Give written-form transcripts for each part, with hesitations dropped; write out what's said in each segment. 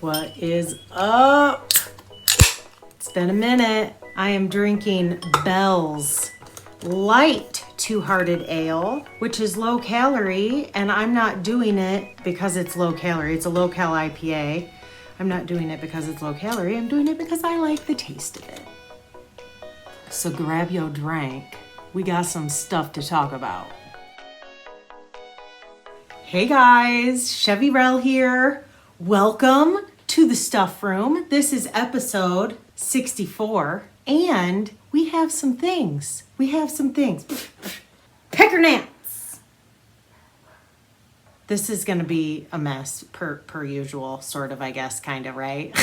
What is up? It's been a minute. I am drinking Bell's Light Two-Hearted Ale, which is low calorie, and I'm not doing it because it's low calorie. It's a low-cal IPA. I'm not doing it because it's low calorie. I'm doing it because I like the taste of it. So grab your drink. We got some stuff to talk about. Hey guys, Chevyrell here. Welcome to the Stuff Room. This is episode 64, and we have some things. Peckernats. This is going to be a mess per usual, sort of, I guess, kind of, right?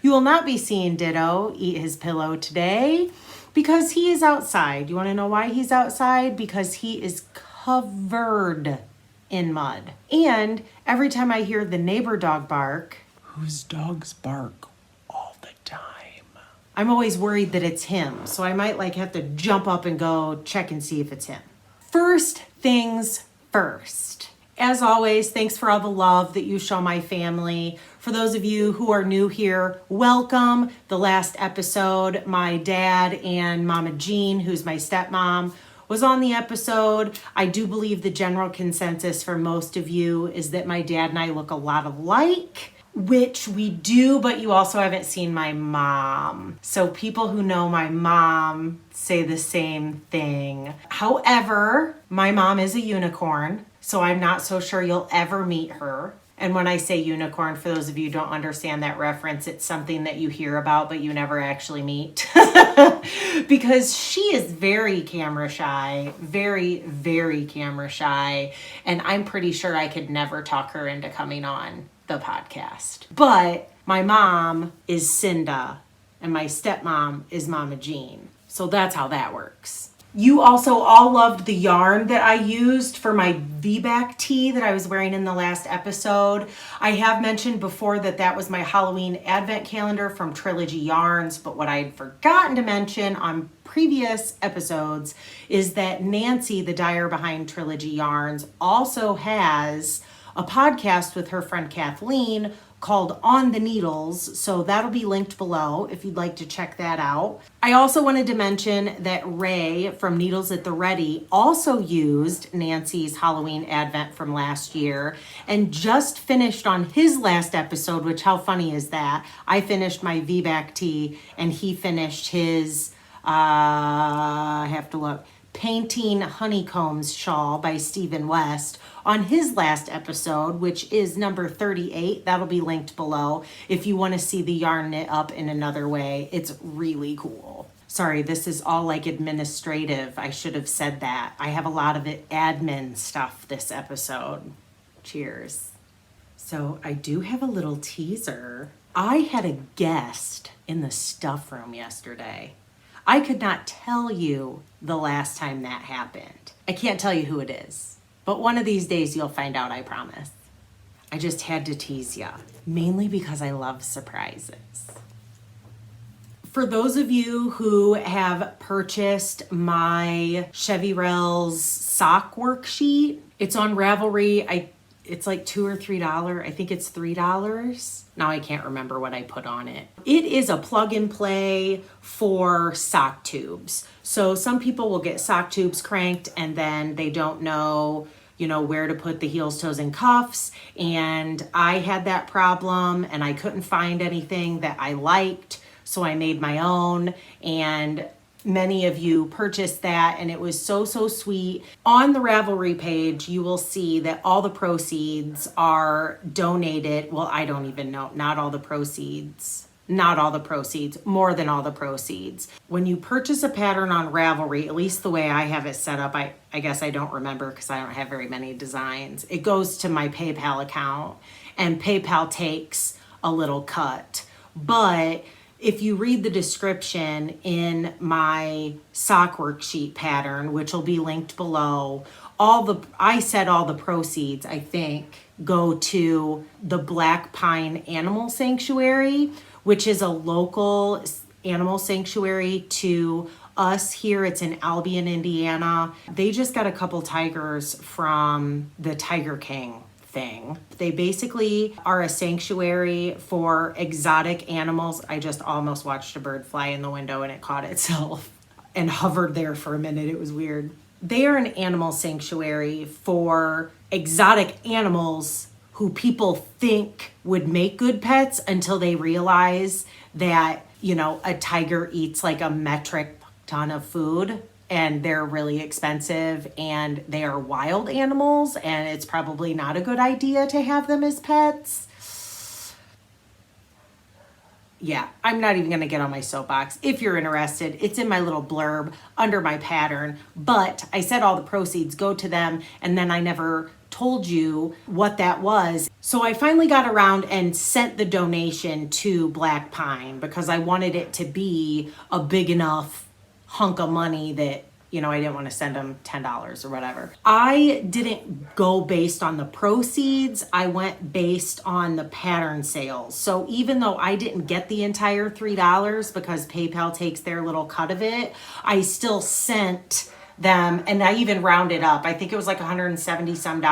You will not be seeing Ditto eat his pillow today because he is outside. You want to know why he's outside? Because he is covered in mud. And every time I hear the neighbor dog bark, whose dogs bark all the time, I'm always worried that it's him. So I might have to jump up and go check and see if it's him. First things first. As always, thanks for all the love that you show my family. For those of you who are new here, welcome. The last episode, my dad and Mama Jean, who's my stepmom, was on the episode. I do believe the general consensus for most of you is that my dad and I look a lot alike, which we do, but you also haven't seen my mom. So people who know my mom say the same thing. However, my mom is a unicorn, so I'm not so sure you'll ever meet her. And when I say unicorn, for those of you who don't understand that reference, it's something that you hear about, but you never actually meet. Because she is very camera shy, very, very camera shy. And I'm pretty sure I could never talk her into coming on the podcast. But my mom is Cinda, and my stepmom is Mama Jean. So that's how that works. You also all loved the yarn that I used for my V-back tee that I was wearing in the last episode. I have mentioned before that that was my Halloween advent calendar from Trilogy Yarns, but what I had forgotten to mention on previous episodes is that Nancy, the dyer behind Trilogy Yarns, also has a podcast with her friend Kathleen called On the Needles, so that'll be linked below if you'd like to check that out. I also wanted to mention that Ray from Needles at the Ready also used Nancy's Halloween Advent from last year and just finished on his last episode, which how funny is that? I finished my V-back tee and he finished his, I have to look, Painting Honeycombs Shawl by Stephen West on his last episode, which is number 38. That'll be linked below if you want to see the yarn knit up in another way. It's really cool. Sorry, this is all administrative. I should have said that. I have a lot of admin stuff this episode. Cheers. So I do have a little teaser. I had a guest in the stuff room yesterday. I could not tell you the last time that happened. I can't tell you who it is, but one of these days you'll find out, I promise. I just had to tease ya, mainly because I love surprises. For those of you who have purchased my Chevyrell's sock worksheet, it's on Ravelry. It's like $2 or $3. I think it's $3. Now I can't remember what I put on it. It is a plug and play for sock tubes. So some people will get sock tubes cranked and then they don't know, where to put the heels, toes, and cuffs. And I had that problem and I couldn't find anything that I liked. So I made my own, and many of you purchased that, and it was so sweet. On the Ravelry page, you will see that all the proceeds are donated. Well, I don't even know. Not all the proceeds. More than all the proceeds. When you purchase a pattern on Ravelry, at least the way I have it set up, I guess I don't remember because I don't have very many designs. It goes to my PayPal account, and PayPal takes a little cut. But if you read the description in my sock worksheet pattern, which will be linked below, I said all the proceeds, I think, go to the Black Pine Animal Sanctuary, which is a local animal sanctuary to us here. It's in Albion, Indiana. They just got a couple tigers from the Tiger King thing. They basically are a sanctuary for exotic animals. I just almost watched a bird fly in the window and it caught itself and hovered there for a minute. It was weird. They are an animal sanctuary for exotic animals who people think would make good pets until they realize that, you know, a tiger eats like a metric ton of food and they're really expensive and they are wild animals and it's probably not a good idea to have them as pets. Yeah, I'm not even going to get on my soapbox. If you're interested, it's in my little blurb under my pattern, but I said all the proceeds go to them and then I never told you what that was. So I finally got around and sent the donation to Black Pine because I wanted it to be a big enough hunk of money that, you know, I didn't want to send them $10 or whatever. I didn't go based on the proceeds. I went based on the pattern sales. So even though I didn't get the entire $3 because PayPal takes their little cut of it, I still sent them, and I even rounded up. I think it was like $170 some,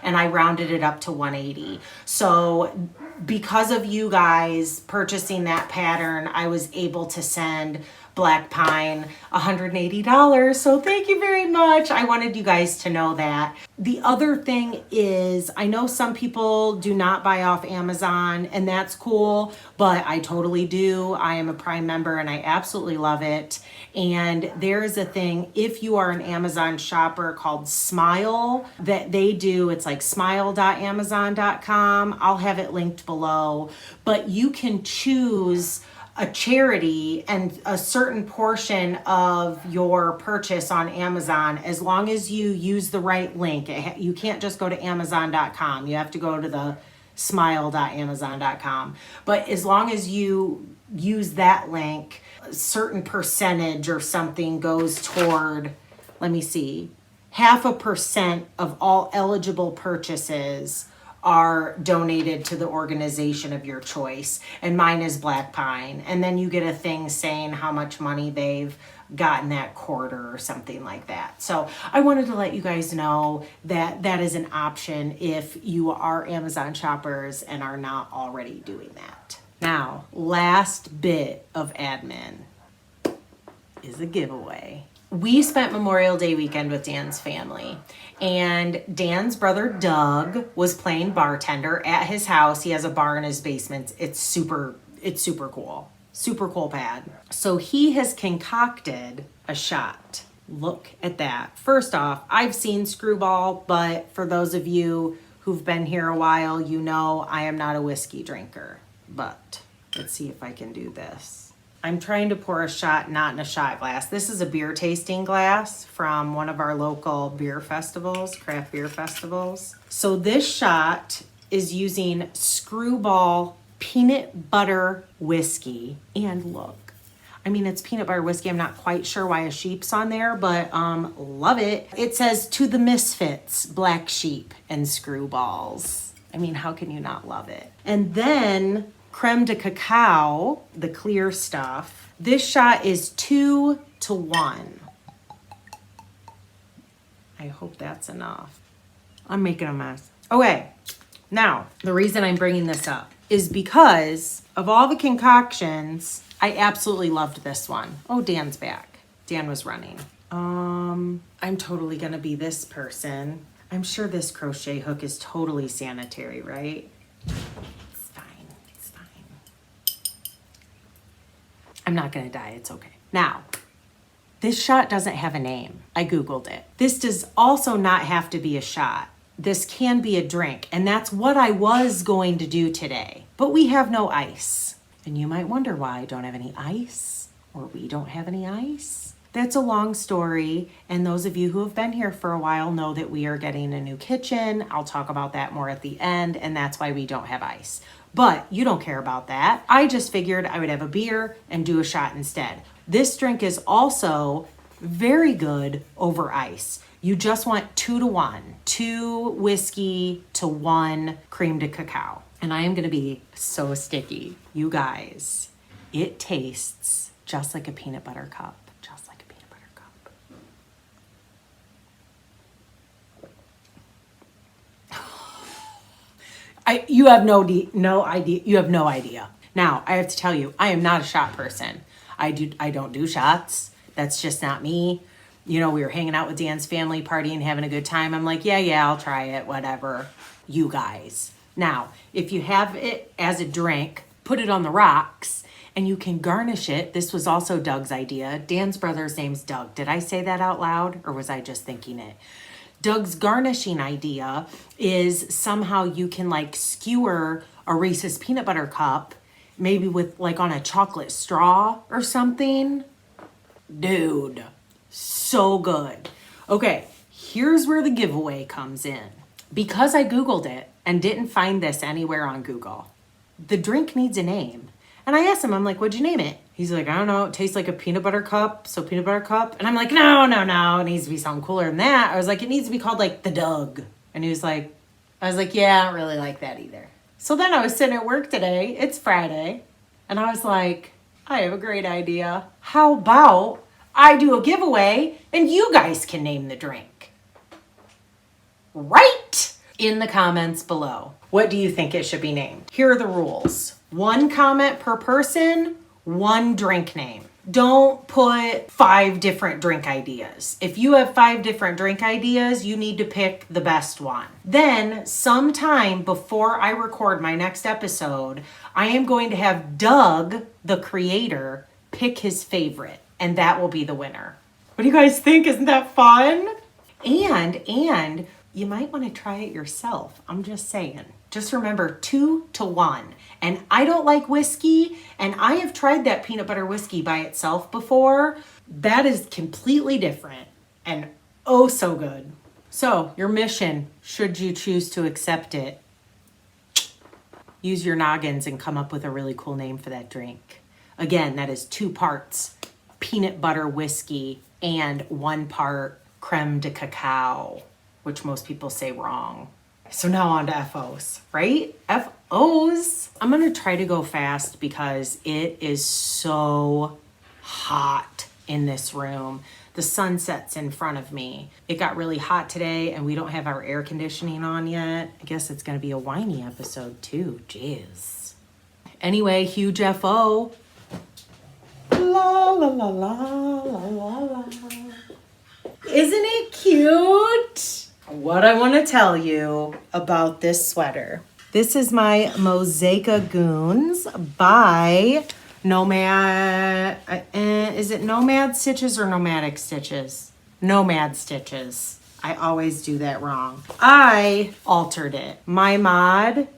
and I rounded it up to 180. So because of you guys purchasing that pattern, I was able to send Black Pine $180. So thank you very much. I wanted you guys to know that. The other thing is, I know some people do not buy off Amazon, and that's cool, but I totally do. I am a Prime member and I absolutely love it. And there is a thing, if you are an Amazon shopper, called Smile that they do. It's like smile.amazon.com. I'll have it linked below, but you can choose a charity and a certain portion of your purchase on Amazon as long as you use the right link. You can't just go to amazon.com. You have to go to the smile.amazon.com. But as long as you use that link, a certain percentage or something goes toward, let me see, 0.5% of all eligible purchases are donated to the organization of your choice, and mine is Black Pine. And then you get a thing saying how much money they've gotten that quarter or something like that. So I wanted to let you guys know that that is an option if you are Amazon shoppers and are not already doing that. Now, last bit of admin is a giveaway. We spent Memorial Day weekend with Dan's family, and Dan's brother Doug was playing bartender at his house. He has a bar in his basement. It's super cool. Super cool pad. So he has concocted a shot. Look at that. First off, I've seen Screwball, but for those of you who've been here a while, you know I am not a whiskey drinker. But let's see if I can do this. I'm trying to pour a shot not in a shot glass. This is a beer tasting glass from one of our local beer festivals, craft beer festivals. So this shot is using Screwball peanut butter whiskey. And look, I mean, it's peanut butter whiskey. I'm not quite sure why a sheep's on there, but love it. It says, "To the misfits, black sheep and screwballs." I mean, how can you not love it? And then creme de cacao, the clear stuff. This shot is 2 to 1. I hope that's enough. I'm making a mess. Okay, now the reason I'm bringing this up is because of all the concoctions, I absolutely loved this one. Oh, Dan's back. Dan was running. I'm totally gonna be this person. I'm sure this crochet hook is totally sanitary, right? I'm not gonna die, it's okay. Now, this shot doesn't have a name. I Googled it. This does also not have to be a shot. This can be a drink, and that's what I was going to do today. But we have no ice. And you might wonder why I don't have any ice, or we don't have any ice. That's a long story, and those of you who have been here for a while know that we are getting a new kitchen. I'll talk about that more at the end, and that's why we don't have ice. But you don't care about that. I just figured I would have a beer and do a shot instead. This drink is also very good over ice. You just want 2 to 1. 2 whiskey to 1 creme de cacao. And I am gonna be so sticky. You guys, it tastes just like a peanut butter cup. Just like a peanut butter cup. You have no idea. You have no idea. Now, I have to tell you, I am not a shot person. I don't do shots. That's just not me. You know, we were hanging out with Dan's family, partying, having a good time. I'm like, yeah, I'll try it, whatever. You guys. Now, if you have it as a drink, put it on the rocks and you can garnish it. This was also Doug's idea. Dan's brother's name's Doug. Did I say that out loud or was I just thinking it? Doug's garnishing idea is somehow you can like skewer a Reese's peanut butter cup, maybe with like on a chocolate straw or something. Dude, so good. Okay, here's where the giveaway comes in. Because I Googled it and didn't find this anywhere on Google, the drink needs a name. And I asked him, I'm like, what'd you name it? He's like, I don't know, it tastes like a peanut butter cup, so peanut butter cup. And I'm like, no, it needs to be something cooler than that. I was like, it needs to be called like the Doug. And he was like, I was like, yeah, I don't really like that either. So then I was sitting at work today, it's Friday, and I was like, I have a great idea. How about I do a giveaway and you guys can name the drink? Right in the comments below. What do you think it should be named? Here are the rules. 1 comment per person, 1 drink name. Don't put 5 different drink ideas. If you have 5 different drink ideas, you need to pick the best one. Then sometime before I record my next episode, I am going to have Doug, the creator, pick his favorite, and that will be the winner. What do you guys think? Isn't that fun? And you might want to try it yourself. I'm just saying. Just remember 2 to 1. And I don't like whiskey, and I have tried that peanut butter whiskey by itself before. That is completely different and oh so good. So your mission, should you choose to accept it, use your noggins and come up with a really cool name for that drink. Again, that is 2 parts peanut butter whiskey and 1 part creme de cacao, which most people say wrong. So now on to FOs, right? FOs. I'm going to try to go fast because it is so hot in this room. The sun sets in front of me. It got really hot today and we don't have our air conditioning on yet. I guess it's going to be a whiny episode too. Jeez. Anyway, huge FO. La la la la la la la. Isn't it cute? What I want to tell you about this sweater. This is my Mozaika Gunes by Nomad. Is it Nomad Stitches or Nomadic Stitches? Nomad Stitches. I always do that wrong. I altered it. My mod,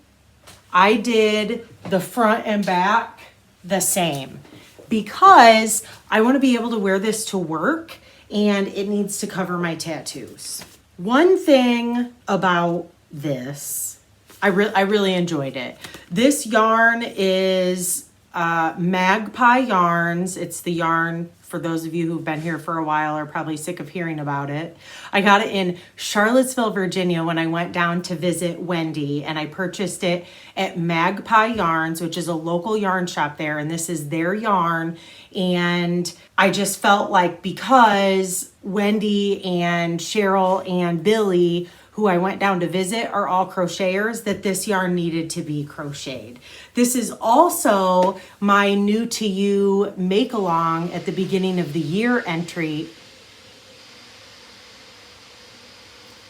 I did the front and back the same because I want to be able to wear this to work and it needs to cover my tattoos. One thing about this, I really enjoyed it. This yarn is Magpie yarns. It's the yarn, for those of you who've been here for a while are probably sick of hearing about it. I got it in Charlottesville, Virginia when I went down to visit Wendy, and I purchased it at Magpie Yarns, which is a local yarn shop there, and this is their yarn. And I just felt like because Wendy and Cheryl and Billy, who I went down to visit, are all crocheters, that this yarn needed to be crocheted. This is also my new to you make along at the beginning of the year entry.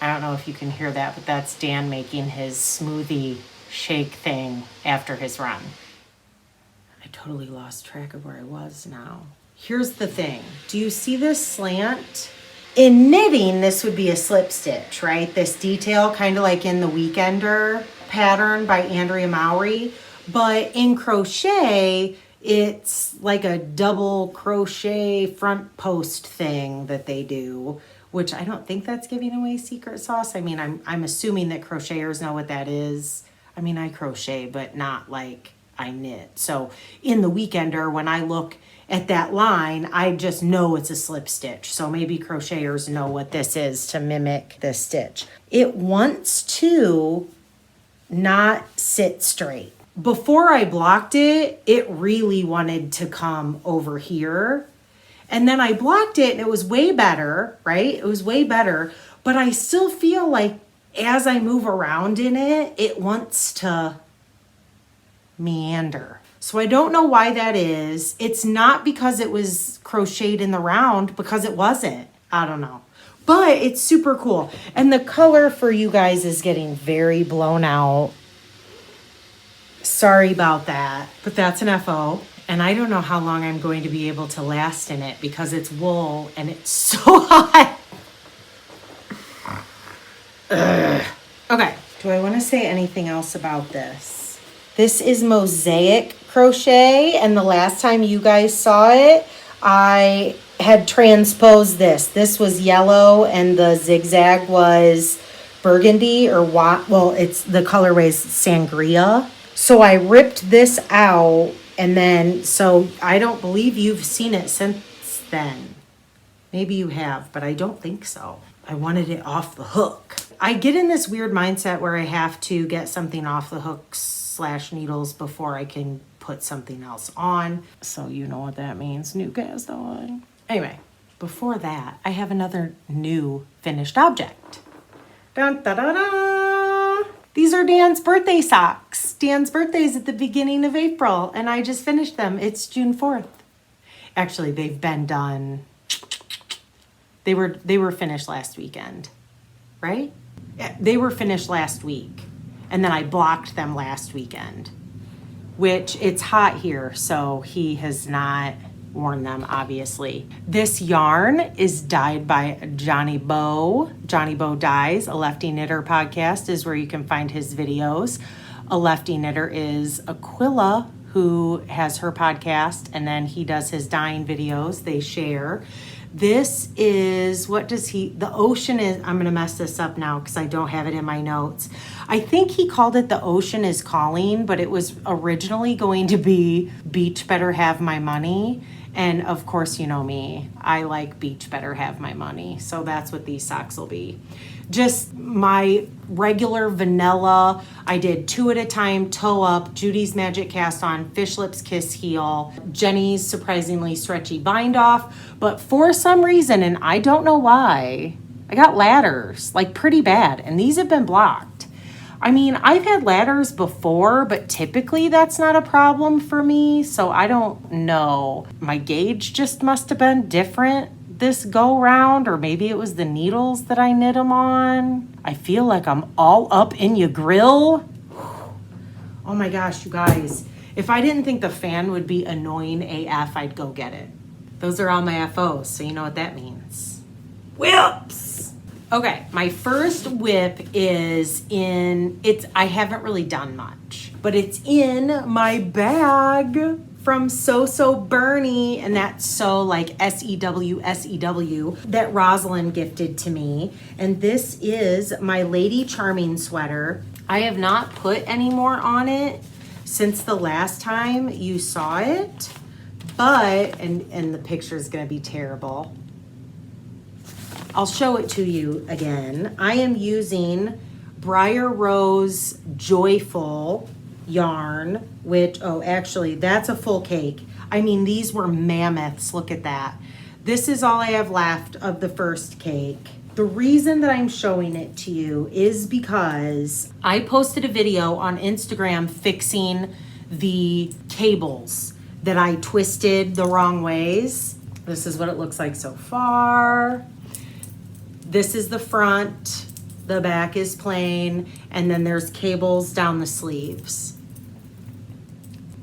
I don't know if you can hear that, but that's Dan making his smoothie shake thing after his run. I totally lost track of where I was now. Here's the thing. Do you see this slant? In knitting, this would be a slip stitch, right? This detail, kind of like in the Weekender pattern by Andrea Mowry. But in crochet, it's like a double crochet front post thing that they do, which I don't think that's giving away secret sauce. I mean, I'm assuming that crocheters know what that is. I mean, I crochet, but not like I knit. So in the Weekender, when I look at that line, I just know it's a slip stitch. So maybe crocheters know what this is to mimic this stitch. It wants to not sit straight. Before I blocked it, it really wanted to come over here. And then I blocked it and it was way better, right? It was way better, but I still feel like as I move around in it, it wants to meander. So I don't know why that is. It's not because it was crocheted in the round, because it wasn't. I don't know. But it's super cool. And the color for you guys is getting very blown out. Sorry about that. But that's an FO. And I don't know how long I'm going to be able to last in it because it's wool and it's so hot. Ugh. Okay. Do I want to say anything else about this? This is mosaic crochet. And the last time you guys saw it, I had transposed this. This was yellow and the zigzag was burgundy or what? Well, it's the colorway is sangria. So I ripped this out and then, so I don't believe you've seen it since then. Maybe you have, but I don't think so. I wanted it off the hook. I get in this weird mindset where I have to get something off the hooks / needles before I can put something else on. So you know what that means, new cast on. Anyway, before that, I have another new finished object. Dun, da, da, da. These are Dan's birthday socks. Dan's birthday is at the beginning of April, and I just finished them. It's June 4th. Actually, they've been done. They were finished last weekend, right? They were finished last week, and then I blocked them last weekend, which it's hot here, so he has not worn them, obviously. This yarn is dyed by JohnnyBohDyes, a Lefty knitter podcast is where you can find his videos. A Lefty knitter is Aquila, who has her podcast, and then he does his dyeing videos. They share. This is, the ocean is, I'm going to mess this up now because I don't have it in my notes. I think he called it The Ocean is Calling, but it was originally going to be Beach Better Have My Money. And of course, you know me, I like Beach Better Have My Money. So that's what these socks will be. Just my regular vanilla. I did 2 at a time, toe up, Judy's Magic Cast On, Fish Lips Kiss Heel, Jenny's surprisingly stretchy bind off. But for some reason, and I don't know why, I got ladders, like pretty bad. And these have been blocked. I mean, I've had ladders before, but typically that's not a problem for me. So I don't know. My gauge just must have been different this go round, or maybe it was the needles that I knit them on. I feel like I'm all up in your grill. Oh my gosh, you guys. If I didn't think the fan would be annoying AF, I'd go get it. Those are all my FOs, so you know what that means. WIPS! Okay, my first WIP is I haven't really done much, but it's in my bag from So Bernie, and that's so like SEW, that Rosalind gifted to me. And this is my Lady Charming sweater. I have not put any more on it since the last time you saw it, but, and the picture is gonna be terrible. I'll show it to you again. I am using Briar Rose Joyful yarn, which, oh, actually, that's a full cake. I mean, these were mammoths. Look at that. This is all I have left of the first cake. The reason that I'm showing it to you is because I posted a video on Instagram fixing the cables that I twisted the wrong ways. This is what it looks like so far. This is the front, the back is plain, and then there's cables down the sleeves.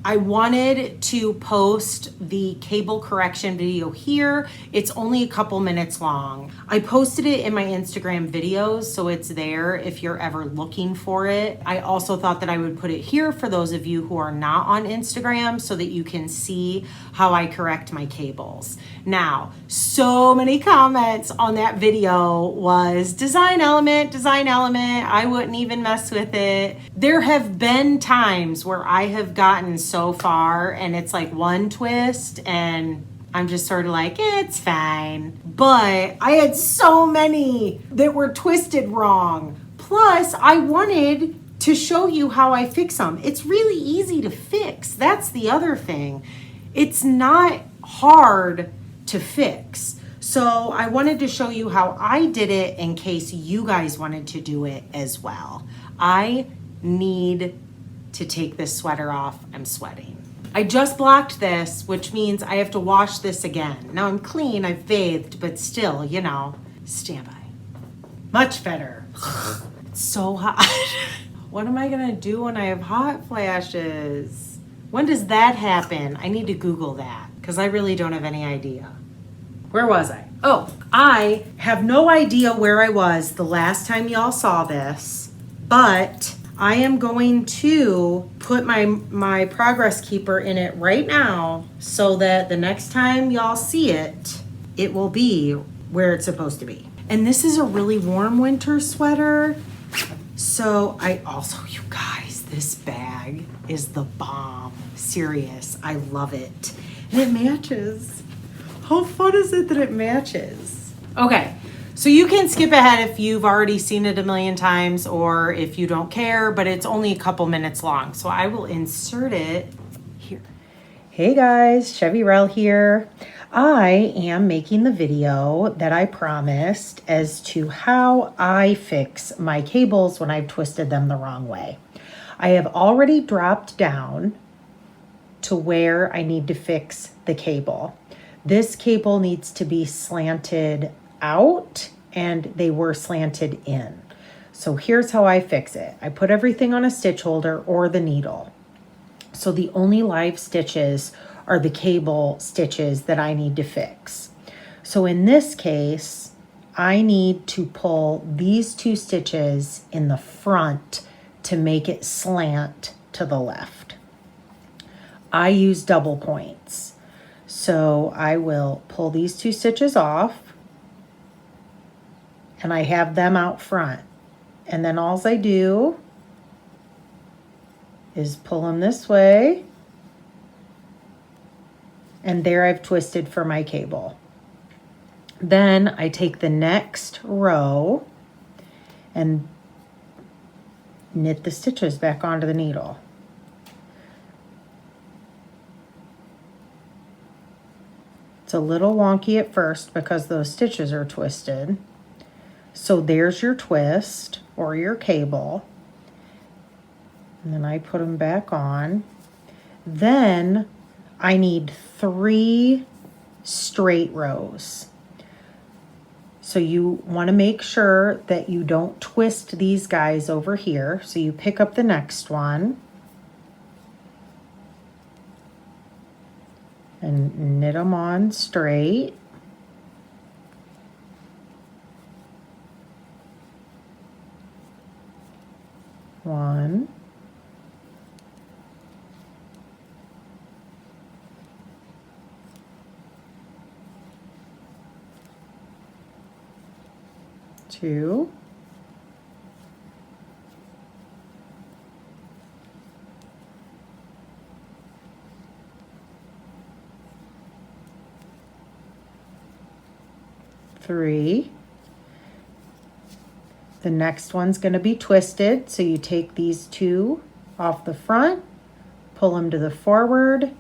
I wanted to post the cable correction video here. It's only a couple minutes long. I posted it in my Instagram videos, so it's there if you're ever looking for it. I also thought that I would put it here for those of you who are not on Instagram so that you can see how I correct my cables. Now, so many comments on that video was design element, I wouldn't even mess with it. There have been times where I have gotten so far and it's like one twist and I'm just sort of like, it's fine. But I had so many that were twisted wrong. Plus, I wanted to show you how I fix them. It's really easy to fix. That's the other thing. It's not hard to fix. So I wanted to show you how I did it in case you guys wanted to do it as well. I need to take this sweater off. I'm sweating. I just blocked this, which means I have to wash this again. Now I'm clean, I've bathed, but still, you know, stand by. Much better. It's so hot. What am I gonna do when I have hot flashes? When does that happen? I need to Google that because I really don't have any idea. Where was I? Oh, I have no idea where I was the last time y'all saw this, but I am going to put my progress keeper in it right now so that the next time y'all see it, it will be where it's supposed to be. And this is a really warm winter sweater. So I also, you guys, this bag is the bomb. Serious, I love it. And it matches. How fun is it that it matches? Okay, so you can skip ahead if you've already seen it a million times or if you don't care, but it's only a couple minutes long. So I will insert it here. Hey guys, Chevyrell here. I am making the video that I promised as to how I fix my cables when I've twisted them the wrong way. I have already dropped down to where I need to fix the cable. This cable needs to be slanted out and they were slanted in. So here's how I fix it. I put everything on a stitch holder or the needle. So the only live stitches are the cable stitches that I need to fix. So in this case, I need to pull these two stitches in the front to make it slant to the left. I use double points. So I will pull these two stitches off and I have them out front. And then all I do is pull them this way. And there I've twisted for my cable. Then I take the next row and knit the stitches back onto the needle. It's a little wonky at first because those stitches are twisted. So there's your twist or your cable. And then I put them back on. Then I need 3 straight rows. So you want to make sure that you don't twist these guys over here. So you pick up the next one and knit them on straight. One. Two. Three. The next one's going to be twisted, so you take these two off the front, pull them to the forward,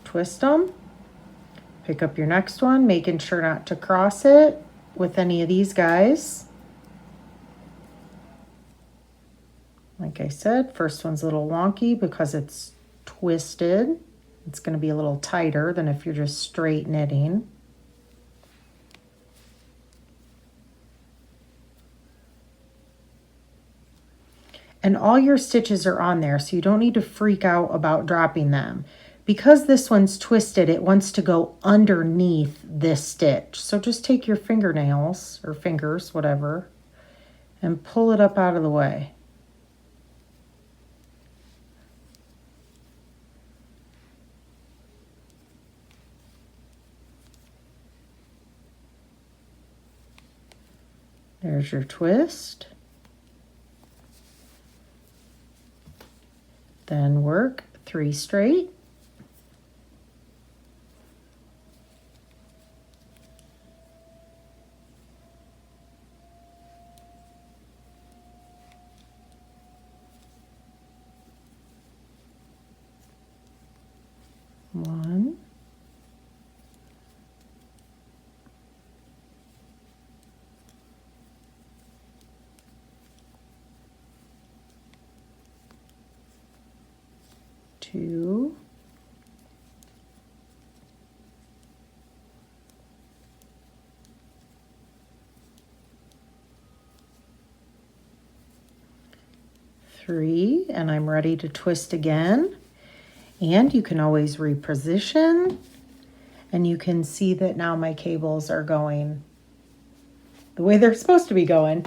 twist them, pick up your next one, making sure not to cross it with any of these guys. Like I said, first one's a little wonky because it's twisted. It's going to be a little tighter than if you're just straight knitting. And all your stitches are on there, so you don't need to freak out about dropping them. Because this one's twisted, it wants to go underneath this stitch. So just take your fingernails, or fingers, whatever, and pull it up out of the way. There's your twist. Then work 3 straight. 2, 3, and I'm ready to twist again. And you can always reposition, and you can see that now my cables are going the way they're supposed to be going.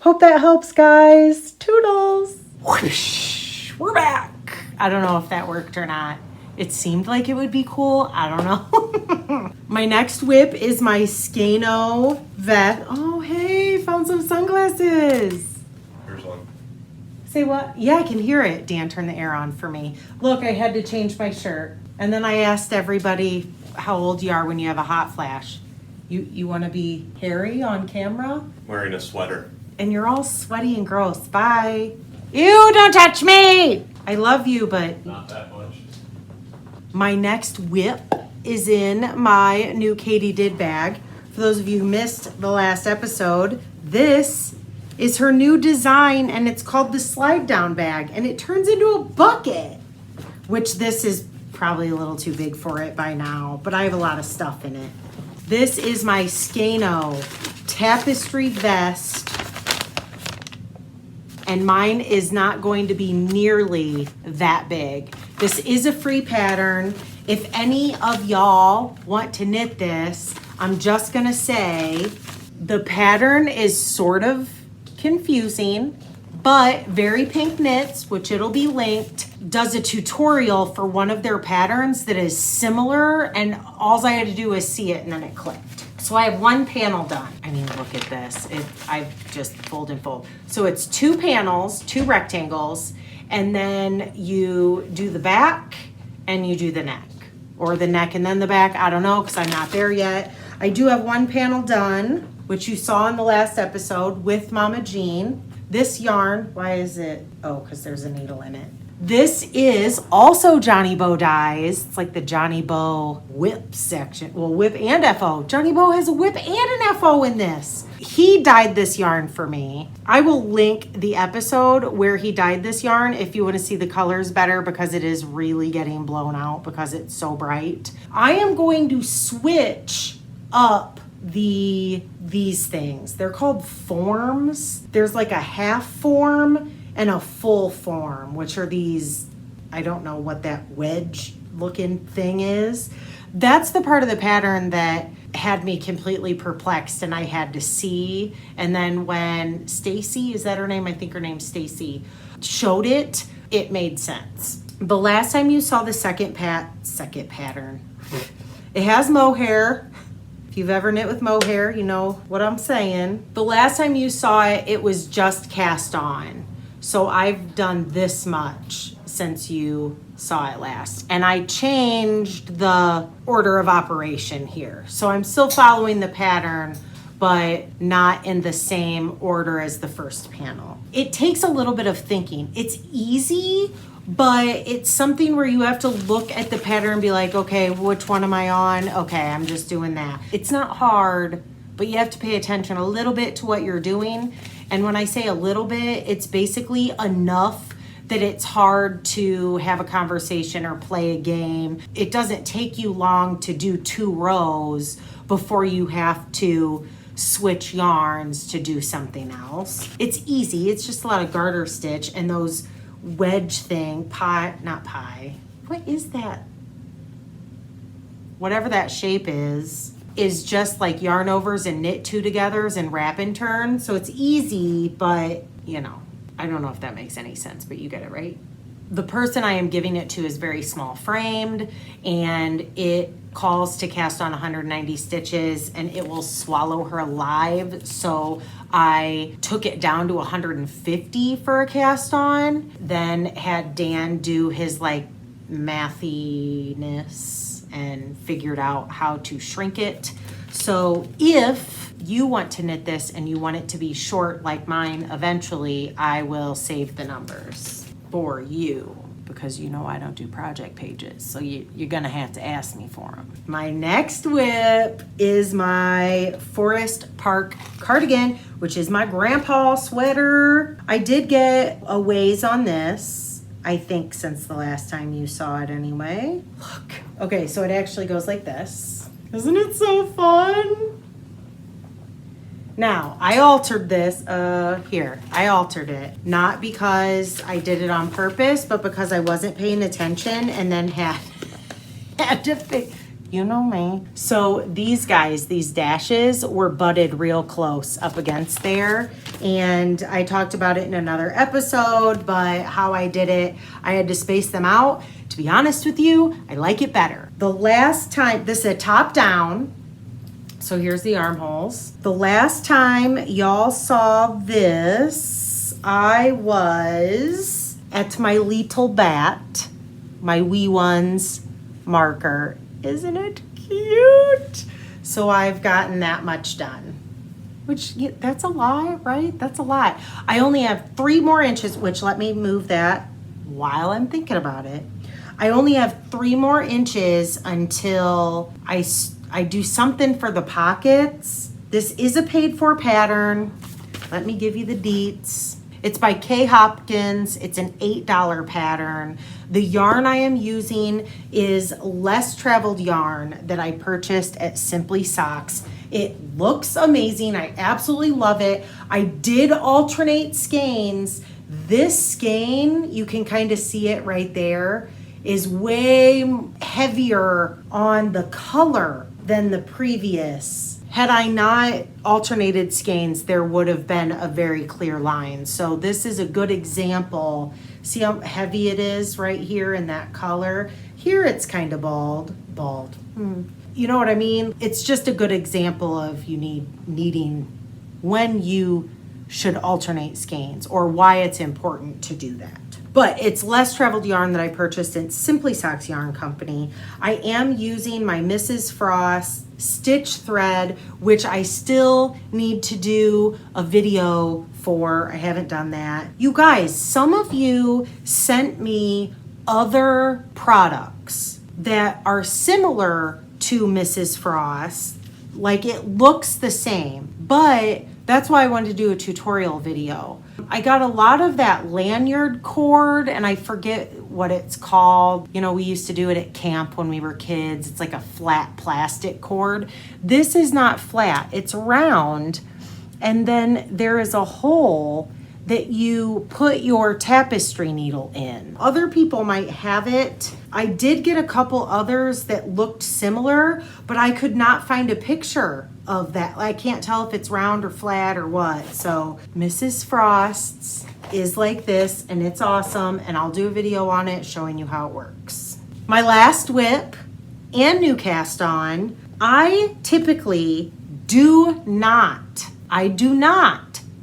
Hope that helps, guys. Toodles. Whoosh, we're back. I don't know if that worked or not. It seemed like it would be cool. I don't know. My next whip is my Skeino Vest. Oh, hey, found some sunglasses. Here's one. Say what? Yeah, I can hear it. Dan, turn the air on for me. Look, I had to change my shirt. And then I asked everybody how old you are when you have a hot flash. You want to be hairy on camera? Wearing a sweater. And you're all sweaty and gross. Bye. Ew, don't touch me. I love you, but Not that much. my next whip is in my new KatyDidBag. For those of you who missed the last episode, this is her new design, and it's called the slide down bag, and it turns into a bucket, which this is probably a little too big for it by now, but I have a lot of stuff in it. This is my Skeino Tapestry Vest, and mine is not going to be nearly that big. This is a free pattern. If any of y'all want to knit this, I'm just gonna say the pattern is sort of confusing, but Very Pink Knits, which it'll be linked, does a tutorial for one of their patterns that is similar, and all I had to do was see it and then it clicked. So I have one panel done. I mean, look at this. I've just fold and fold. So it's 2 panels, 2 rectangles, and then you do the back and you do the neck. Or the neck and then the back, I don't know, because I'm not there yet. I do have one panel done, which you saw in the last episode with Mama Jean. This yarn, why is it? Oh, because there's a needle in it. This is also JohnnyBohDyes. It's like the Johnny Boh whip section. Well, whip and FO. Johnny Boh has a whip and an FO in this. He dyed this yarn for me. I will link the episode where he dyed this yarn if you want to see the colors better, because it is really getting blown out because it's so bright. I am going to switch up these things. They're called forms. There's like a half form and a full form, which are these, I don't know what that wedge looking thing is. That's the part of the pattern that had me completely perplexed and I had to see. And then when Stacy, is that her name? I think her name's Stacy, showed it, it made sense. The last time you saw the second pattern, it has mohair. If you've ever knit with mohair, you know what I'm saying. The last time you saw it, it was just cast on. So I've done this much since you saw it last. And I changed the order of operation here. So I'm still following the pattern, but not in the same order as the first panel. It takes a little bit of thinking. It's easy, but it's something where you have to look at the pattern and be like, okay, which one am I on? Okay, I'm just doing that. It's not hard, but you have to pay attention a little bit to what you're doing. And when I say a little bit, it's basically enough that it's hard to have a conversation or play a game. It doesn't take you long to do 2 rows before you have to switch yarns to do something else. It's easy. It's just a lot of garter stitch and those wedge thing, not pie. What is that? Whatever that shape is just like yarn overs and knit 2 togethers and wrap and turn. So it's easy, but you know, I don't know if that makes any sense, but you get it, right? The person I am giving it to is very small framed, and it calls to cast on 190 stitches and it will swallow her alive. So I took it down to 150 for a cast on, then had Dan do his like mathiness and figured out how to shrink it. So if you want to knit this and you want it to be short like mine eventually, I will save the numbers for you, because you know I don't do project pages, so you're gonna have to ask me for them. My next whip is my Forest Park cardigan, which is my grandpa sweater. I did get a ways on this, I think since the last time you saw it anyway. Look. Okay, so it actually goes like this. Isn't it so fun? Now, I altered this, I altered it. Not because I did it on purpose, but because I wasn't paying attention and then had to fix, you know me. So these guys, these dashes were butted real close up against there. And I talked about it in another episode, but how I did it, I had to space them out. To be honest with you, I like it better. The last time, this is a top down. So here's the armholes. The last time y'all saw this, I was at my little bat, my WeeOnes marker. Isn't it cute? So I've gotten that much done. Which, yeah, that's a lot, right? That's a lot. I only have 3 more inches, which let me move that while I'm thinking about it. I only have 3 more inches until I do something for the pockets. This is a paid for pattern. Let me give you the deets. It's by Hopkins. It's an $8 pattern. The yarn I am using is less traveled yarn that I purchased at Simply Socks. It looks amazing. I absolutely love it. I did alternate skeins. This skein, you can kind of see it right there, is way heavier on the color than the previous. Had I not alternated skeins, there would have been a very clear line. So this is a good example. See how heavy it is right here in that color? Here it's kind of bald. You know what I mean? It's just a good example of needing when you should alternate skeins or why it's important to do that. But it's less traveled yarn that I purchased in Simply Socks Yarn Company. I am using my Mrs. Frost stitch thread, which I still need to do a video for. I haven't done that. You guys, some of you sent me other products that are similar to Mrs. Frost. Like it looks the same, but that's why I wanted to do a tutorial video. I got a lot of that lanyard cord and I forget what it's called. You know, we used to do it at camp when we were kids. It's like a flat plastic cord. This is not flat, it's round. And then there is a hole that you put your tapestry needle in. Other people might have it. I did get a couple others that looked similar, but I could not find a picture of that. I can't tell if it's round or flat or what. So Mrs. Frost's is like this and it's awesome, and I'll do a video on it showing you how it works. My last WIP and new cast on, I typically do not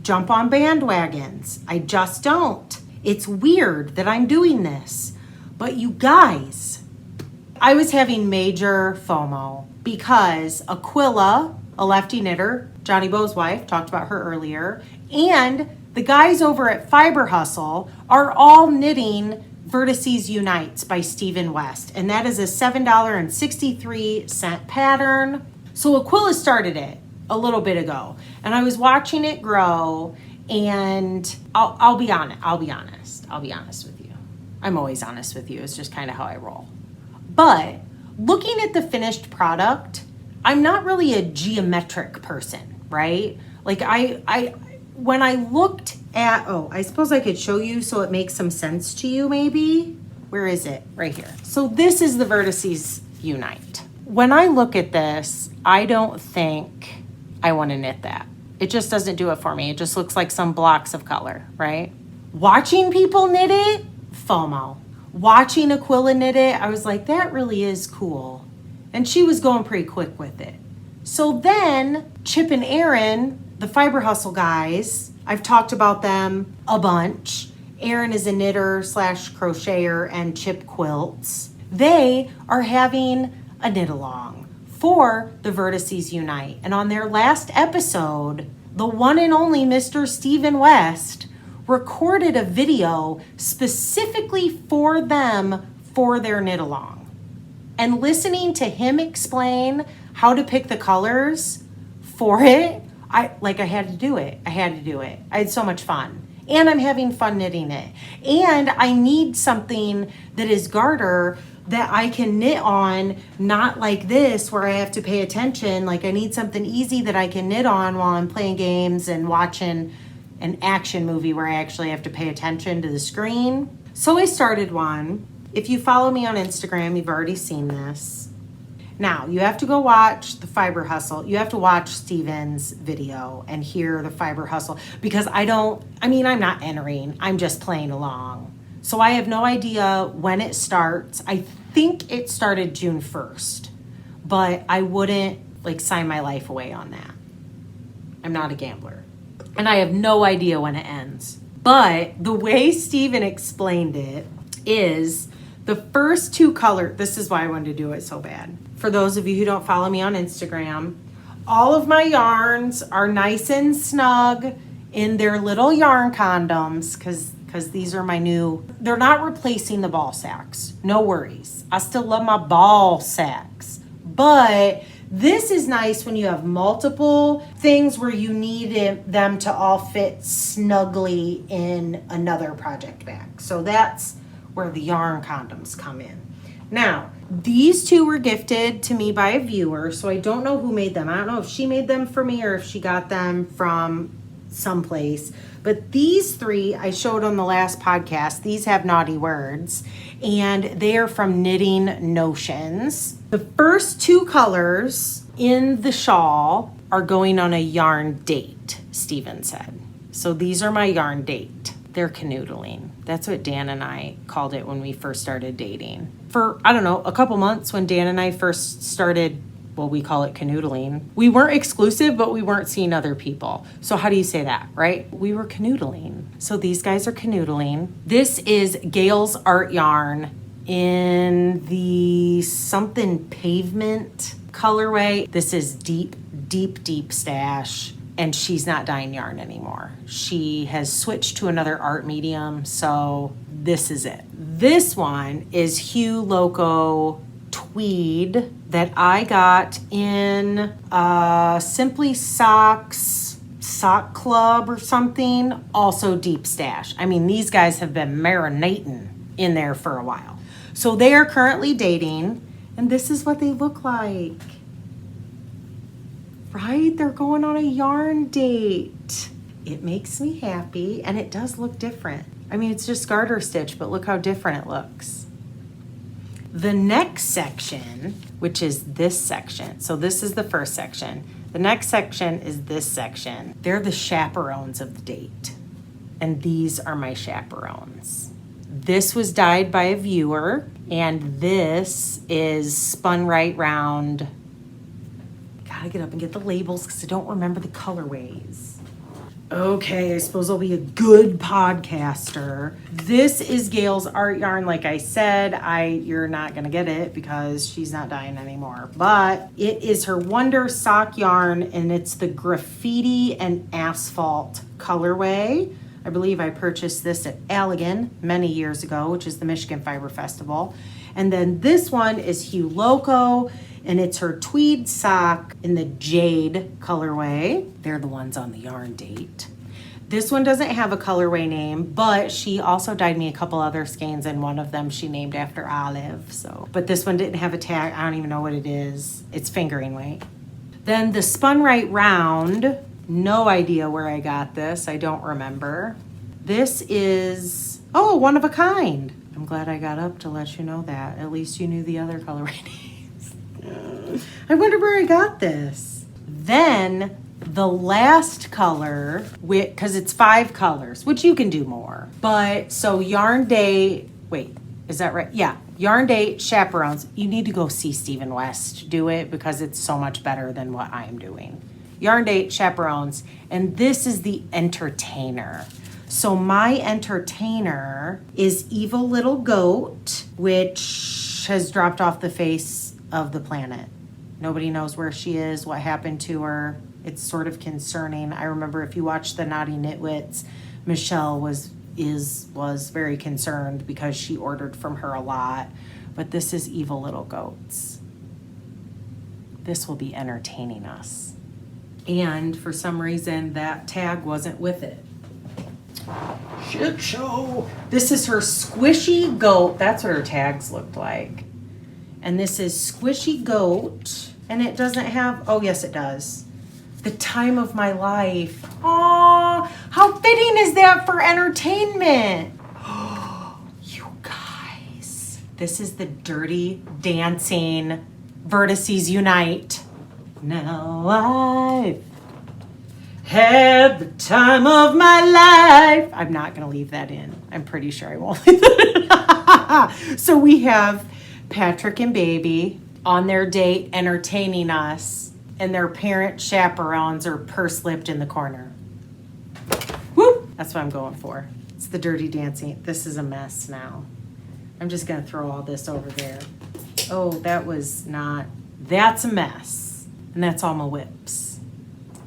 jump on bandwagons. I just don't. It's weird that I'm doing this. But you guys, I was having major FOMO because Aquila, a Lefty knitter, Johnny Bo's wife, talked about her earlier, and the guys over at Fiber Hustle are all knitting Vertices Unites by Stephen West. And that is a $7.63 pattern. So Aquila started it a little bit ago, and I was watching it grow, and I'll be honest with you. I'm always honest with you. It's just kind of how I roll. But looking at the finished product, I'm not really a geometric person, right? Like when I looked at, I suppose I could show you so it makes some sense to you maybe. Where is it? Right here. So this is the Vertices Unite. When I look at this, I don't think I want to knit that. It just doesn't do it for me. It just looks like some blocks of color, right? Watching people knit it, FOMO. Watching Aquila knit it, I was like, that really is cool. And she was going pretty quick with it. So then Chip and Aaron, the Fiber Hustle guys, I've talked about them a bunch. Aaron is a knitter / crocheter and Chip quilts. They are having a knit along for the Vertices Unite. And on their last episode, the one and only Mr. Stephen West recorded a video specifically for them for their knit along. And listening to him explain how to pick the colors for it, I had to do it. I had so much fun. and I'm having fun knitting it. And I need something that is garter that I can knit on, not like this where I have to pay attention. Like I need something easy that I can knit on while I'm playing games and watching an action movie where I actually have to pay attention to the screen. So I started one. If you follow me on Instagram, you've already seen this. Now, you have to go watch the Fiber Hustle. You have to watch Steven's video and hear the Fiber Hustle because I'm not entering, I'm just playing along. So I have no idea when it starts. I think it started June 1st, but I wouldn't like sign my life away on that. I'm not a gambler. And I have no idea when it ends. But the way Steven explained it is the first two colors, this is why I wanted to do it so bad. For those of you who don't follow me on Instagram, all of my yarns are nice and snug in their little yarn condoms because these are my new, they're not replacing the ball sacks. No worries. I still love my ball sacks. But this is nice when you have multiple things where you need them to all fit snugly in another project bag. So that's where the yarn condoms come in. Now, these two were gifted to me by a viewer, so I don't know who made them. I don't know if she made them for me or if she got them from someplace. But these three I showed on the last podcast. These have naughty words, and they are from Knitting Notions. The first two colors in the shawl are going on a yarn date, Steven said. So these are my yarn date. They're canoodling. That's what Dan and I called it when we first started dating. For, I don't know, a couple months when Dan and I first started, well, we call it canoodling. We weren't exclusive, but we weren't seeing other people. So how do you say that, right? We were canoodling. So these guys are canoodling. This is Gail's Art Yarn in the something pavement colorway. This is deep, deep, deep stash. And she's not dyeing yarn anymore. She has switched to another art medium, so this is it. This one is Hue Loco Tweed that I got in Simply Socks Sock Club or something, also deep stash. I mean, these guys have been marinating in there for a while. So they are currently dating, and this is what they look like. Right? They're going on a yarn date. It makes me happy, and it does look different. I mean, it's just garter stitch, but look how different it looks. The next section, which is this section, so this is the first section. The next section is this section. They're the chaperones of the date, and these are my chaperones. This was dyed by a viewer, and this is spun right round. Gotta get up and get the labels because I don't remember the colorways. Okay, I suppose I'll be a good podcaster. This is Gail's Art Yarn. Like I said, you're not gonna get it because she's not dyeing anymore. But it is her Wonder Sock Yarn, and it's the Graffiti and Asphalt colorway. I believe I purchased this at Allegan many years ago, which is the Michigan Fiber Festival. And then this one is Hue Loco, and it's her tweed sock in the Jade colorway. They're the ones on the yarn date. This one doesn't have a colorway name, but she also dyed me a couple other skeins, and one of them she named after Olive. But this one didn't have a tag. I don't even know what it is. It's fingering weight. Then the Spun Right Round, no idea where I got this. I don't remember. This is, oh, one of a kind. I'm glad I got up to let you know that. At least you knew the other colorway names. I wonder where I got this. Then the last color, because it's 5 colors, which you can do more. But so Yarn Day, wait, is that right? Yeah, Yarn Day Chaperones. You need to go see Stephen West do it because it's so much better than what I'm doing. Yarn Day Chaperones, and this is the Entertainer. So my Entertainer is Evil Little Goat, which has dropped off the face of the planet. Nobody knows where she is, what happened to her. It's sort of concerning. I remember if you watch the Naughty Knitwits, Michelle was very concerned because she ordered from her a lot. But this is Evil Little Goats. This will be entertaining us. And for some reason, that tag wasn't with it. Shit show. This is her squishy goat. That's what her tags looked like. And this is squishy goat. And it doesn't have, oh yes it does. The time of my life. Aw, how fitting is that for entertainment? You guys. This is the Dirty Dancing Vertices Unite. Now I've had the time of my life. I'm not going to leave that in. I'm pretty sure I won't leave that in. So we have Patrick and Baby on their date entertaining us, and their parent chaperones are purse-lipped in the corner. Whoop! That's what I'm going for. It's the Dirty Dancing. This is a mess now. I'm just going to throw all this over there. Oh, that was not... That's a mess. And that's all my WIPS.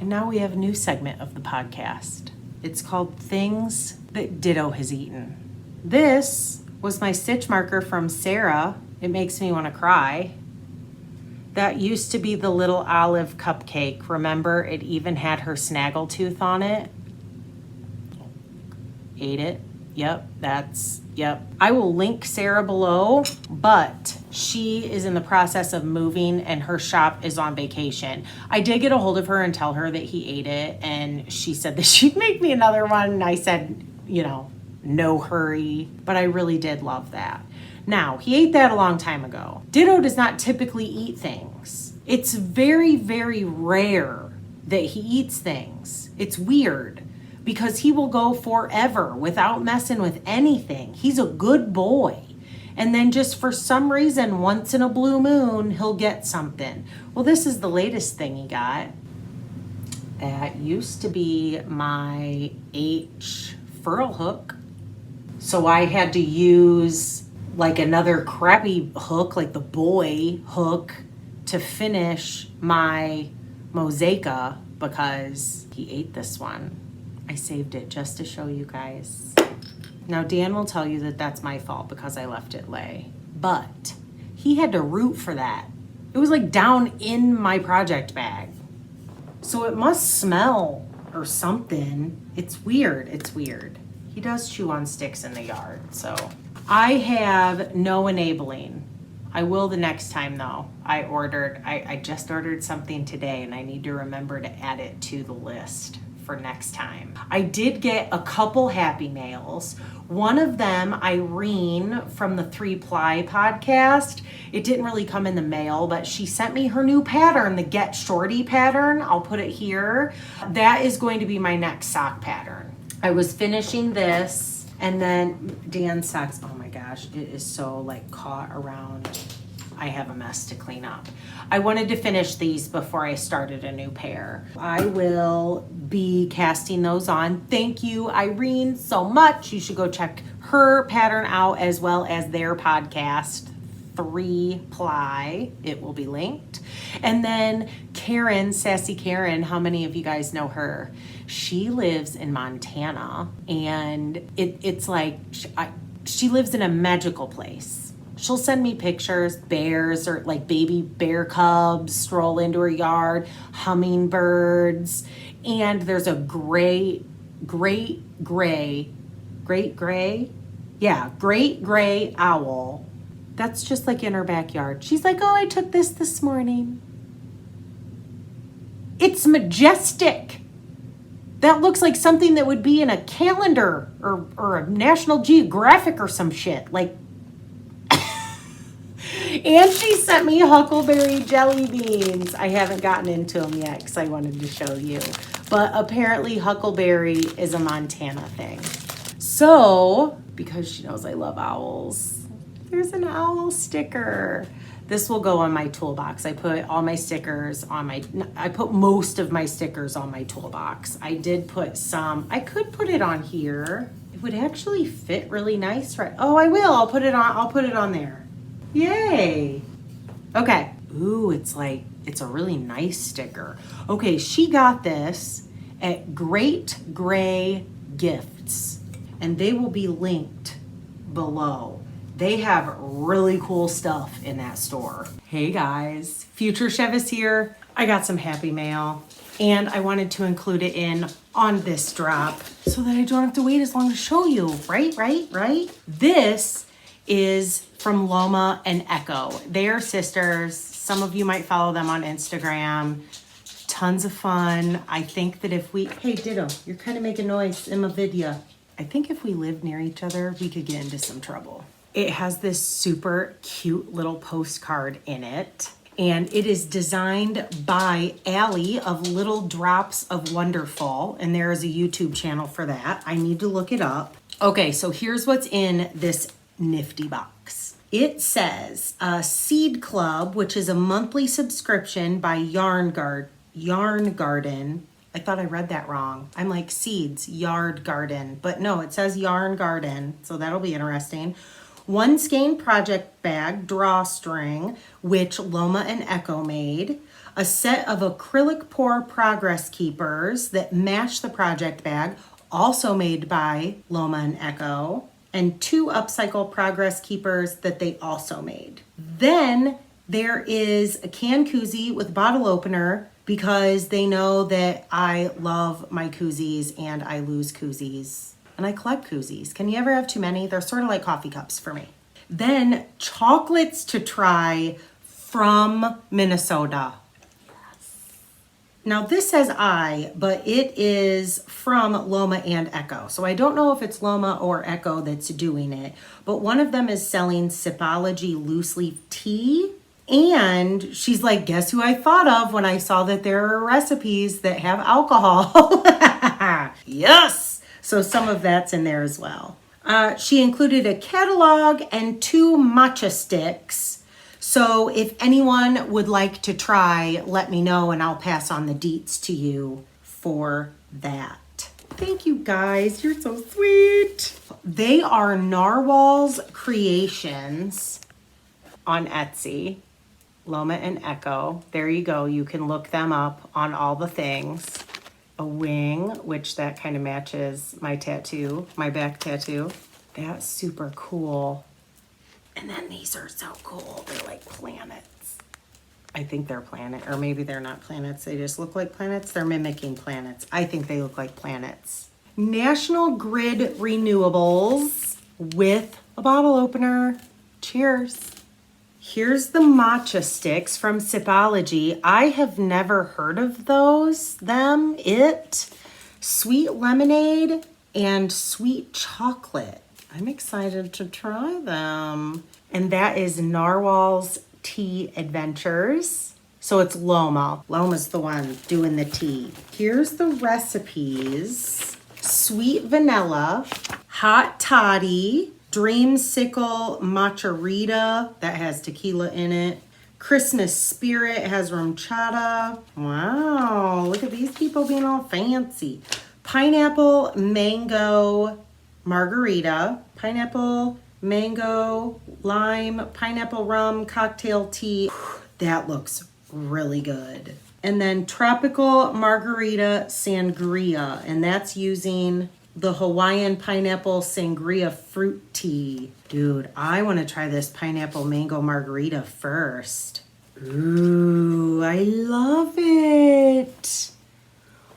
And now we have a new segment of the podcast. It's called Things That Ditto Has Eaten. This was my stitch marker from Sarah. It makes me want to cry. That used to be the little olive cupcake. Remember, it even had her snaggletooth on it. Ate it. Yep, yep. I will link Sarah below, but she is in the process of moving and her shop is on vacation. I did get a hold of her and tell her that he ate it, and she said that she'd make me another one, and I said, you know, no hurry, but I really did love that. Now, he ate that a long time ago. Ditto does not typically eat things. It's very, very rare that he eats things. It's weird. Because he will go forever without messing with anything. He's a good boy. And then just for some reason, once in a blue moon, he'll get something. Well, this is the latest thing he got. That used to be my H furl hook. So I had to use like another crappy hook, like the boy hook, to finish my Mozaika because he ate this one. I saved it just to show you guys. Now, Dan will tell you that that's my fault because I left it lay. But he had to root for that. It was like down in my project bag. So it must smell or something. It's weird. It's weird. He does chew on sticks in the yard. So I have no enabling. I will the next time though. I just ordered something today and I need to remember to add it to the list for next time. I did get a couple happy mails. One of them, Irene from the 3-Ply podcast. It didn't really come in the mail, but she sent me her new pattern, the Get Shorty pattern. I'll put it here. That is going to be my next sock pattern. I was finishing this, and then Dan's socks, oh my gosh, it is so like caught around. I have a mess to clean up. I wanted to finish these before I started a new pair. I will be casting those on. Thank you, Irene, so much. You should go check her pattern out as well as their podcast, 3-Ply. It will be linked. And then Karen, Sassy Karen, how many of you guys know her? She lives in Montana, and it's like she lives in a magical place. She'll send me pictures, bears or like baby bear cubs stroll into her yard, hummingbirds, and there's a great gray owl that's just like in her backyard. She's like, oh, I took this morning. It's majestic. That looks like something that would be in a calendar or a National Geographic or some shit. Like, and she sent me huckleberry jelly beans. I haven't gotten into them yet because I wanted to show you. But apparently huckleberry is a Montana thing. So, because she knows I love owls, there's an owl sticker. This will go on my toolbox. I put all my stickers on I put most of my stickers on my toolbox. I did put some, I could put it on here. It would actually fit really nice, right? Oh, I will, I'll put it on there. Yay. Okay. Ooh, it's a really nice sticker. Okay, she got this at Great Gray Gifts, and they will be linked below. They have really cool stuff in that store. Hey guys, Future Chev is here. I got some happy mail. And I wanted to include it in on this drop so that I don't have to wait as long to show you, right? This is from Loma and Echo. They are sisters. Some of you might follow them on Instagram. Tons of fun. I think that if we, hey Ditto, you're kind of making noise in my video. I think if we lived near each other, we could get into some trouble. It has this super cute little postcard in it. And it is designed by Allie of Little Drops of Wonderful. And there is a YouTube channel for that. I need to look it up. Okay, so here's what's in this nifty box. It says Seed Club, which is a monthly subscription by Yarn Garden. I thought I read that wrong. I'm like seeds, yard garden. But no, it says Yarn Garden. So that'll be interesting. One skein project bag, drawstring, which Loma and Echo made. A set of acrylic pour progress keepers that match the project bag, also made by Loma and Echo. And 2 upcycle progress keepers that they also made. Then there is a can koozie with bottle opener because they know that I love my koozies and I lose koozies. And I collect koozies. Can you ever have too many? They're sort of like coffee cups for me. Then chocolates to try from Minnesota. Now this says I, but it is from Loma and Echo. So I don't know if it's Loma or Echo that's doing it, but one of them is selling Sipology loose leaf tea. And she's like, guess who I thought of when I saw that there are recipes that have alcohol? Yes! So some of that's in there as well. She included a catalog and 2 matcha sticks. So if anyone would like to try, let me know and I'll pass on the deets to you for that. Thank you guys, you're so sweet. They are Narwhal's Creations on Etsy. Loma and Echo. There you go. You can look them up on all the things. A wing, which that kind of matches my tattoo, my back tattoo. That's super cool. And then these are so cool. They're like planets. I think they're planet, or maybe they're not planets. They just look like planets. They're mimicking planets. I think they look like planets. National Grid Renewables with a bottle opener. Cheers. Here's the matcha sticks from Sipology. I have never heard of it. Sweet lemonade and sweet chocolate. I'm excited to try them. And that is Narwhal's Tea Adventures. So it's Loma. Loma's the one doing the tea. Here's the recipes. Sweet vanilla, hot toddy, dreamsicle matcha that has tequila in it. Christmas spirit has rum chata. Wow, look at these people being all fancy. Pineapple mango margarita. Pineapple mango lime pineapple rum cocktail tea. That looks really good. And then tropical margarita sangria, and that's using the Hawaiian pineapple sangria fruit tea. Dude, I want to try this pineapple mango margarita first. Ooh, I love it.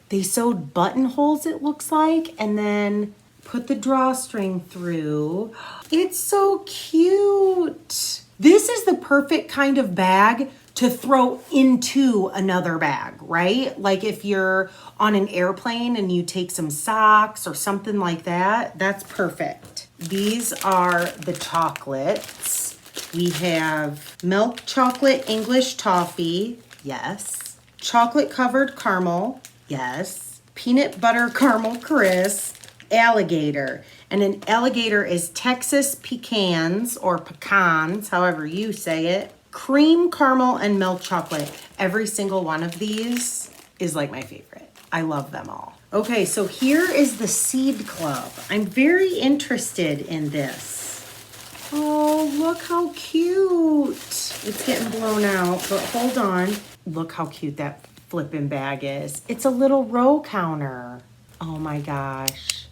They sewed buttonholes, it looks like, and then put the drawstring through. It's so cute. This is the perfect kind of bag to throw into another bag, right? Like if you're on an airplane and you take some socks or something like that, that's perfect. These are the chocolates. We have milk chocolate English toffee, yes. Chocolate covered caramel, yes. Peanut butter caramel crisp, alligator. And an alligator is Texas pecans or pecans, however you say it. Cream, caramel, and milk chocolate. Every single one of these is like my favorite. I love them all. Okay, so here is the Seed Club. I'm very interested in this. Oh, look how cute. It's getting blown out, but hold on. Look how cute that flipping bag is. It's a little row counter. Oh my gosh.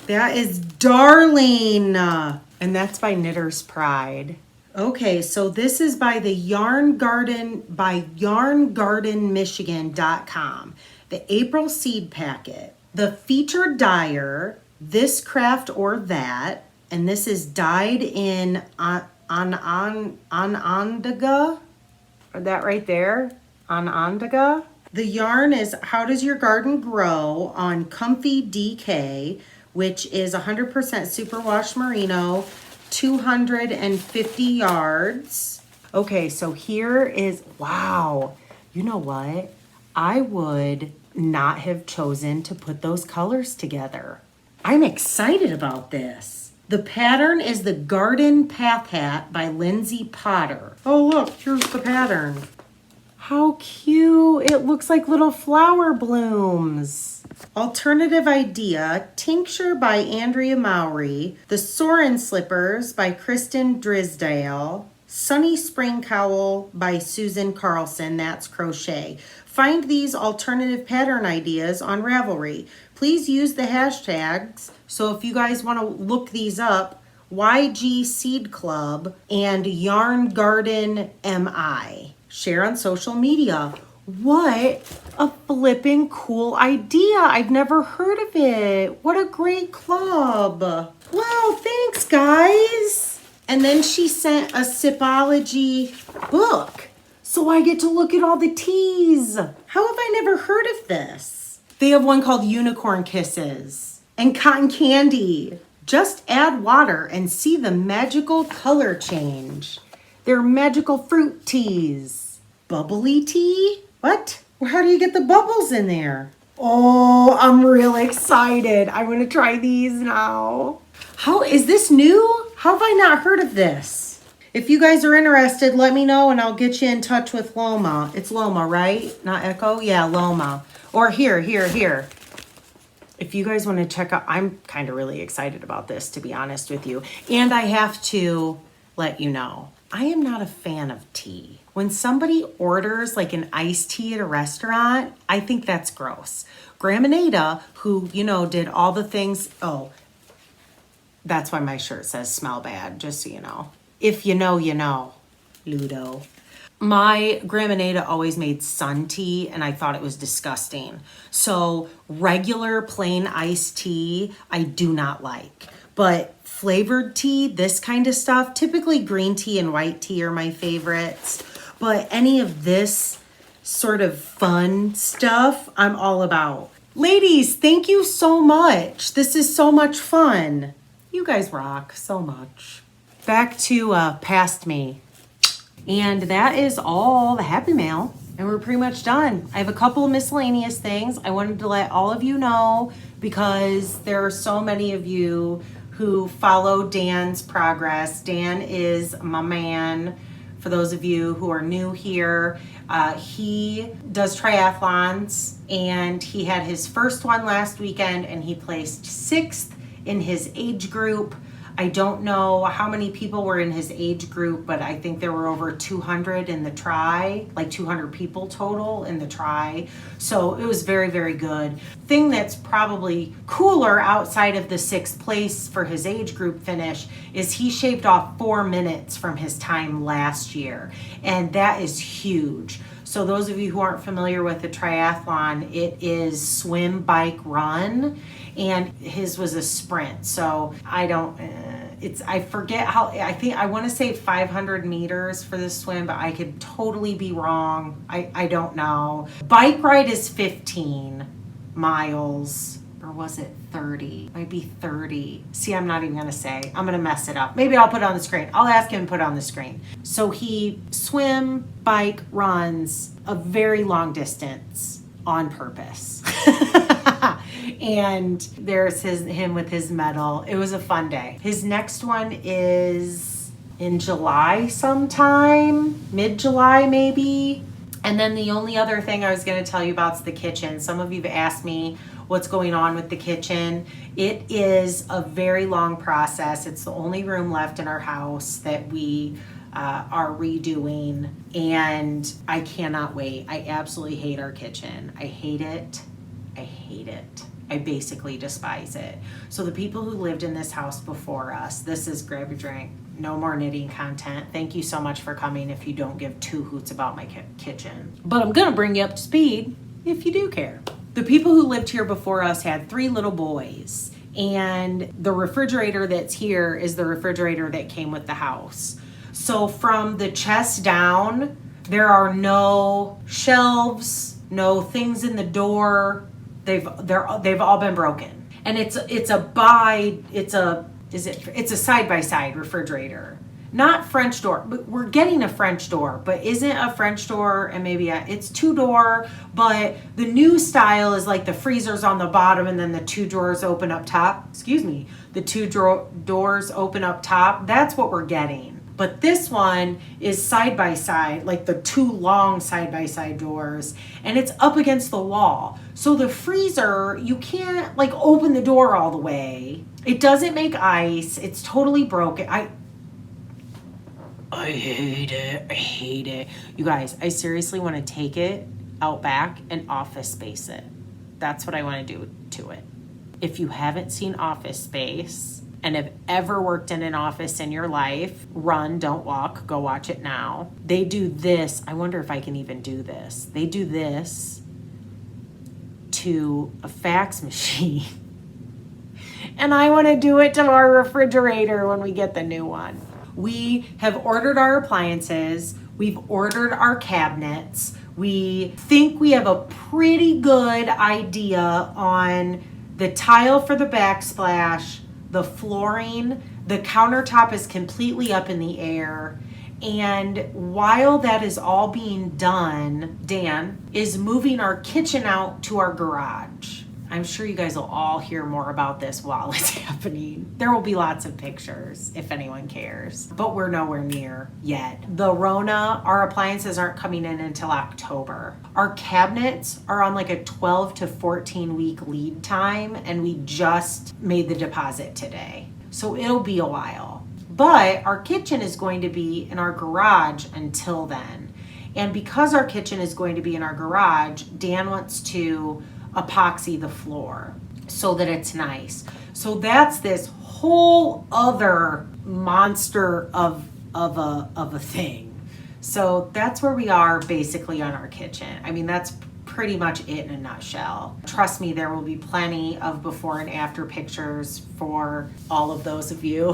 That is darling. And that's by Knitter's Pride. Okay, so this is by the Yarn Garden, by yarngardenmichigan.com. The April seed packet. The featured dyer, This Craft or That, and this is dyed in Onondaga. That right there, Onondaga. The yarn is How Does Your Garden Grow on Comfy DK, which is 100% superwash merino, 250 yards. Okay, so here is, wow, you know what? I would not have chosen to put those colors together. I'm excited about this. The pattern is the Garden Path Hat by Lindsay Potter. Oh, look, here's the pattern. How cute. It looks like little flower blooms. Alternative Idea, Tincture by Andrea Mowry, The Soren Slippers by Kristen Drisdale, Sunny Spring Cowl by Susan Carlson, that's crochet. Find these alternative pattern ideas on Ravelry. Please use the hashtags, so if you guys want to look these up, YG Seed Club and Yarn Garden MI. Share on social media. What a flipping cool idea. I've never heard of it. What a great club. Wow, thanks guys. And then she sent a Sipology book. So I get to look at all the teas. How have I never heard of this? They have one called Unicorn Kisses and Cotton Candy. Just add water and see the magical color change. They're magical fruit teas. Bubbly tea? What? How do you get the bubbles in there? Oh, I'm real excited. I'm gonna try these now. How is this new? How have I not heard of this? If you guys are interested, let me know and I'll get you in touch with Loma. It's Loma, right? Not Echo? Yeah, Loma. Or here. If you guys want to check out, I'm kind of really excited about this, to be honest with you. And I have to let you know, I am not a fan of tea. When somebody orders like an iced tea at a restaurant, I think that's gross. Graminata, who, you know, did all the things. Oh, that's why my shirt says smell bad, just so you know. If you know, you know, Ludo. My Graminata always made sun tea and I thought it was disgusting. So regular plain iced tea, I do not like. But flavored tea, this kind of stuff, typically green tea and white tea are my favorites. But any of this sort of fun stuff, I'm all about. Ladies, thank you so much. This is so much fun. You guys rock so much. Back to Past Me. And that is all the Happy Mail. And we're pretty much done. I have a couple of miscellaneous things I wanted to let all of you know because there are so many of you who follow Dan's progress. Dan is my man. For those of you who are new here, he does triathlons and he had his first one last weekend and he placed 6th in his age group. I don't know how many people were in his age group, but I think there were over 200 in the tri, like 200 people total in the tri. So it was very, very good. Thing that's probably cooler outside of the 6th place for his age group finish is he shaved off 4 minutes from his time last year. And that is huge. So those of you who aren't familiar with the triathlon, it is swim, bike, run. And his was a sprint. So I forget how, I want to say 500 meters for the swim, but I could totally be wrong. I don't know. Bike ride is 15 miles, or was it 30? Might be 30. See, I'm not even going to say. I'm going to mess it up. Maybe I'll put it on the screen. I'll ask him to put it on the screen. So he swim, bike, runs a very long distance on purpose. And there's him with his medal. It was a fun day. His next one is in July sometime, mid-July maybe. And then the only other thing I was going to tell you about is the kitchen. Some of you have asked me what's going on with the kitchen. It is a very long process. It's the only room left in our house that we are redoing, and I cannot wait. I absolutely hate our kitchen. I hate it. I basically despise it. So the people who lived in this house before us, this is grab your drink. no more knitting content. Thank you so much for coming if you don't give two hoots about my kitchen. But I'm gonna bring you up to speed if you do care. The people who lived here before us had 3 little boys, and the refrigerator that's here is the refrigerator that came with the house. So from the chest down, there are no shelves, no things in the door. They've all been broken. And it's a side-by-side refrigerator. Not French door, but we're getting a French door, but isn't a French door, and it's 2-door, but the new style is like the freezer's on the bottom and then the 2 drawers open up top. Excuse me, the 2 doors open up top. That's what we're getting. But this one is side-by-side, like the 2 long side-by-side doors, and it's up against the wall. So the freezer, you can't like open the door all the way. It doesn't make ice. It's totally broken. I hate it. I hate it. You guys, I seriously want to take it out back and office space it. That's what I want to do to it. If you haven't seen Office Space and have ever worked in an office in your life, run, don't walk, go watch it now. They do this. I wonder if I can even do this. They do this to a fax machine. And I want to do it to our refrigerator when we get the new one. We have ordered our appliances. We've ordered our cabinets. We think we have a pretty good idea on the tile for the backsplash, the flooring. The countertop is completely up in the air. And while that is all being done, Dan is moving our kitchen out to our garage. I'm sure you guys will all hear more about this while it's happening. There will be lots of pictures if anyone cares, but we're nowhere near yet. The Rona, our appliances aren't coming in until October. Our cabinets are on like a 12 to 14 week lead time, and we just made the deposit today. So it'll be a while. But our kitchen is going to be in our garage until then. And because our kitchen is going to be in our garage, Dan wants to epoxy the floor so that it's nice. So that's this whole other monster of a thing. So that's where we are basically on our kitchen. I mean, that's pretty much it in a nutshell. Trust me, there will be plenty of before and after pictures for all of those of you,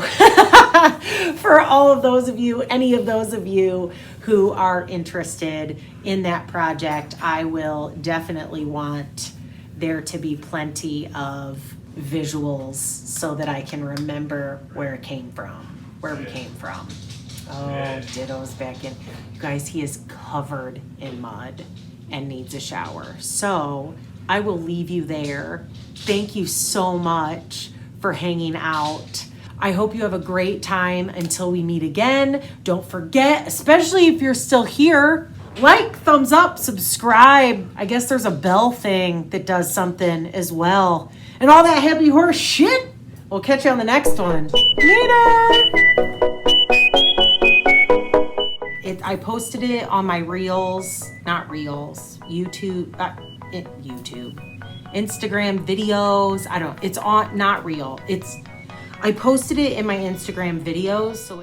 for all of those of you, any of those of you who are interested in that project. I will definitely want there to be plenty of visuals so that I can remember where it came from, where we came from. Oh, Ditto's back in. You guys, he is covered in mud and needs a shower. So I will leave you there. Thank you so much for hanging out. I hope you have a great time until we meet again. Don't forget, especially if you're still here, like, thumbs up, subscribe. I guess there's a bell thing that does something as well. And all that happy horse shit. We'll catch you on the next one. Later! I posted it on my reels, not reels, YouTube, Instagram videos. It's on, not real. I posted it in my Instagram videos, so